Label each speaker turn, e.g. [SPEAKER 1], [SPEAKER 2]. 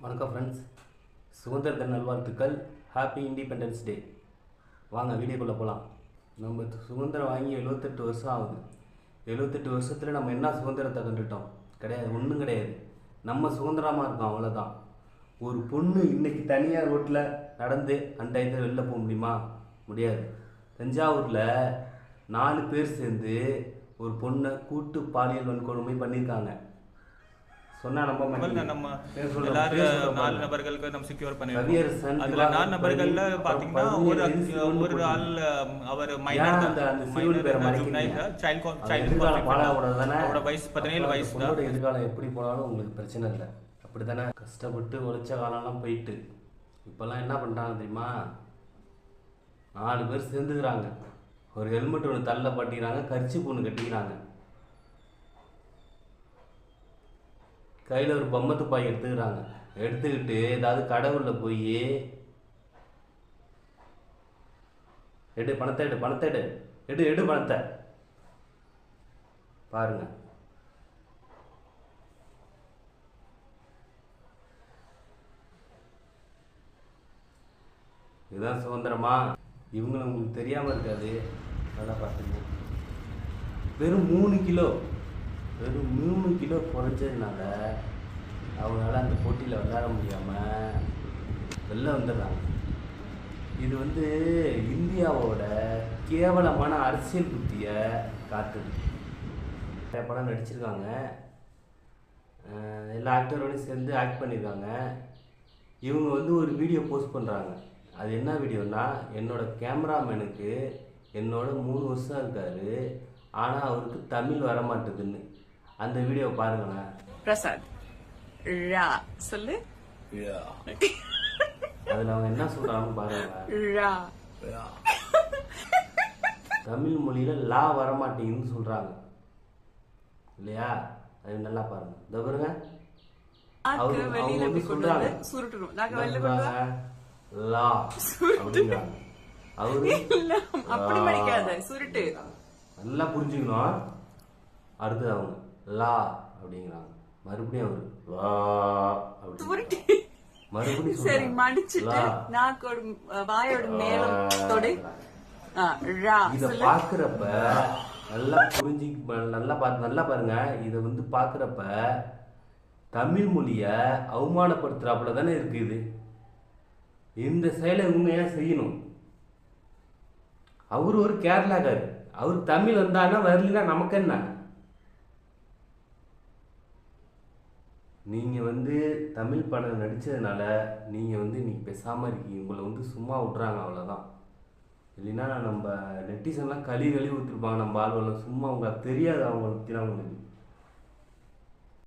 [SPEAKER 1] வணக்கம் ஃப்ரெண்ட்ஸ், சுதந்திர தின நல்வாழ்த்துக்கள். Happy independence day. வாங்க வீடியோக்குள்ளே போகலாம். நம்ம சுதந்திரம் வாங்கி 78 வருஷம் ஆகுது. 78 வருஷத்தில் நம்ம என்ன சுதந்திரத்தை கண்டுட்டோம்? கிடையாது, ஒன்றும் கிடையாது. நம்ம சுதந்திரமாக இருக்கோம், அவ்வளோதான். ஒரு பொண்ணு இன்றைக்கி தனியாக ரோட்டில் நடந்து அன்டயத்தில் வெளில போக முடியுமா? முடியாது. தஞ்சாவூரில் 4 பேர் சேர்ந்து ஒரு பொண்ணை கூட்டு பாலியல் வன்கொடுமை பண்ணியிருக்காங்க. சொன்னா நம்ம
[SPEAKER 2] எல்லாரும் 4 நபர்களுக்கு நம்ம செக்யூர் பண்ணிருக்கோம். அதுல 4 நபர்கள்ல பாத்தீங்கன்னா ஒரு ஆள் அவர் மைனர் வயசு 17 வயசு தான்.
[SPEAKER 1] எதிர்காலம் எப்படி போனாலும் உங்களுக்கு பிரச்சனை இல்லை. அப்படித்தானே கஷ்டப்பட்டு உழைச்ச காலம்லாம் போயிட்டு இப்பெல்லாம் என்ன பண்றாங்க தெரியுமா? 4 பேர் சேர்ந்துக்கிறாங்க, ஒரு ஹெல்மெட் ஒன்று தள்ள பட்டிக்கிறாங்க, கர்ச்சீப் ஒன்று கட்டிக்கிறாங்க, கையில் ஒரு பொம்மை துப்பாக்கி எடுத்துக்கிறாங்க. எடுத்துக்கிட்டு ஏதாவது கடவுளில் போய் எடு பணத்தை எடு பணத்தை பாருங்க. இதுதான் சுதந்திரமா? இவங்களை உங்களுக்கு தெரியாமல் இருக்காது. நல்லா பார்த்துங்க. வெறும் 3 கிலோ குறைஞ்சதுனால அவங்களால அந்த போட்டியில் விளையாட முடியாமல் வெளில வந்துடுறாங்க. இது இந்தியாவோட கேவலமான அரசியல் புத்தியை காட்டுது. நிறைய படம் நடிச்சிருக்காங்க, எல்லா ஆக்டரோடையும் சேர்ந்து ஆக்ட் பண்ணியிருக்காங்க. இவங்க ஒரு வீடியோ போஸ்ட் பண்ணுறாங்க. அது என்ன வீடியோன்னா, என்னோட கேமராமேனுக்கு என்னோட 3 வருஷம் இருக்காரு, ஆனால் அவருக்கு தமிழ் வர மாட்டேதுன்னு. அந்த வீடியோ பாருங்களேன்.
[SPEAKER 3] பிரசாத் ரா சொல்லு.
[SPEAKER 1] அதுல அவங்க என்ன சொல்றாங்கன்னு பாருங்க. தமிழ் மொழியில லா வர மாட்டேங்குதுன்னு சொல்றாங்க இல்லையா? அது நல்லா பாருங்க. இந்த பாருங்க, அவங்க சொல்றாங்க லா அப்படிங்கிறாங்க. அவரு நல்லா புரிஞ்சுக்கணும். அடுத்தது அவங்க லா அப்படிங்கிறாங்க. மறுபடியும் அவரு வா அப்படி மறுபடியும்
[SPEAKER 3] சரி மடிச்சிட்டு நாக்கோட வாயோட மேலத்தோட
[SPEAKER 1] இத பாக்குறப்ப நல்லா புரிஞ்சு நல்லா பாருங்க. இத பாக்குறப்ப தமிழ் மொழிய அவமானப்படுத்துறாப்புல தானே இருக்கு. இந்த செயலை இவங்க ஏன் செய்யணும்? அவரு ஒரு கேரளாக்காரு, அவரு தமிழ் வந்தானா வரலன்னா நமக்கு என்ன? நீங்கள் தமிழ் படம் நடித்ததுனால நீங்கள் இன்னைக்கு பேசாமல் இருக்கீங்க. உங்களை சும்மா விட்றாங்க, அவ்வளோதான். இல்லைன்னா நம்ம நெட்டிசன்லாம் கழுவி ஊற்றிருப்பாங்க. நம்ம ஆளுவெல்லாம் சும்மா உங்களுக்கு தெரியாது, அவங்களை பற்றிலாம் உங்களுக்கு